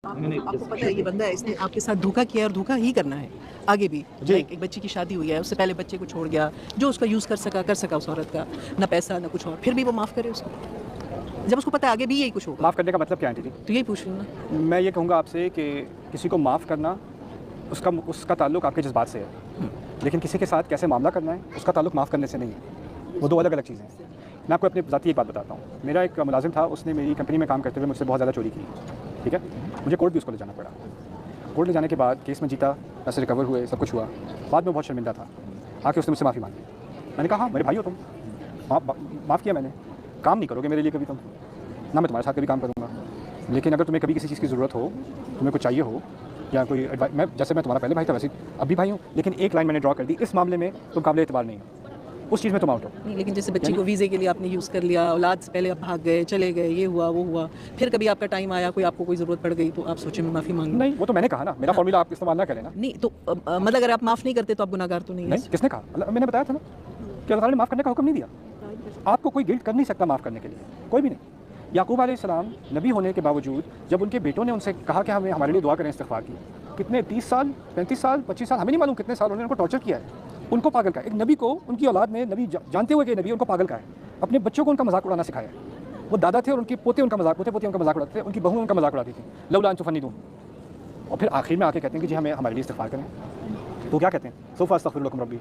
आपको पता है ये बंदा है, इसने आपके साथ धोखा किया है और धोखा ही करना है आगे भी। एक बच्ची की शादी हुई है, उससे पहले बच्चे को छोड़ गया, जो उसका यूज़ कर सका उस औरत का, ना पैसा ना कुछ और, फिर भी वो माफ़ करे उसको, जब उसको पता है आगे भी यही कुछ होगा। माफ़ करने का मतलब क्या है आंटी जी? तो यही पूछ रही हूँ ना। मैं ये कहूँगा आपसे कि किसी को माफ़ करना उसका ताल्लुक आपके जज्बात से है, लेकिन किसी के साथ कैसे मामला करना है उसका ताल्लुक माफ़ करने से नहीं है। वो दो अलग अलग चीज़ें हैं। मैं आपको अपनी ज़ाती एक बात बताता हूँ। मेरा एक मुलाजिम था, उसने मेरी कंपनी में काम करते हुए मुझसे बहुत ज़्यादा चोरी की, ठीक है। मुझे कोर्ट भी उसको ले जाना पड़ा। कोर्ट ले जाने के बाद केस में जीता, पैसे रिकवर हुए, सब कुछ हुआ। बाद में बहुत शर्मिंदा था। आके उसने मुझसे माफ़ी मांगी। मैंने कहा हाँ मेरे भाई हो तुम, माफ़ किया मैंने, काम नहीं करोगे मेरे लिए कभी तुम, ना मैं तुम्हारे साथ कभी काम करूँगा, लेकिन अगर तुम्हें कभी किसी चीज़ की ज़रूरत हो, तुम्हें कुछ चाहिए हो या कोई एडवाइस, मैं जैसे मैं तुम्हारा पहले भाई था वैसे अब भी भाई हूँ, लेकिन एक लाइन मैंने ड्रॉ कर दी, इस मामले में तुम काबिल एतबार नहीं हो, उस चीज़ में तुम आउट हो। नहीं, लेकिन जैसे बच्ची को वीज़े के लिए आपने यूज़ कर लिया, औलाद से पहले आप भाग गए, चले गए, ये हुआ वो हुआ, फिर कभी आपका टाइम आया, आपको कोई ज़रूरत पड़ गई, तो आप सोचे मैं माफ़ी मांगूँ। नहीं, वो तो मैंने कहा ना, मेरा फॉर्मूला आप इस्तेमाल ना करें ना। नहीं तो मतलब अगर आप माफ़ नहीं करते तो आप गुनहगार तो नहीं है। नहीं, किसने कहा? मैंने बताया था ना कि अल्लाह ताला ने माफ़ करने का हुक्म नहीं दिया। आपको कोई गिल्ट कर नहीं सकता माफ़ करने के लिए, कोई भी नहीं। याकूब अलैहिस्सलाम नबी होने के बावजूद जब उनके बेटों ने उनसे कहा कि हमें हमारे लिए दुआ करें इस्तिग़फ़ार की, कितने 30 साल 35 साल 25 साल हमें नहीं मालूम कितने साल उन्होंने उनको टॉर्चर किया है, उनको पागल का। एक नबी को उनकी औलाद ने, नबी जानते हुए कि नबी उनको पागल का है, अपने बच्चों को उनका मजाक उड़ाना सिखाया। वो दादा थे और उनके पोते उनका मजाक, पोते उनका मजाक उड़ाते थे, उनकी बहू उनका मजाक उड़ाती थी, लौला अन तुफ़न्निदून। और फिर आखिर में आके कहते हैं कि जी हमें हमारे लिए इस्तिग़फ़ार करें, तो क्या कहते हैं? सौफ़ा अस्तग़फ़िरु लकुम रब्बी,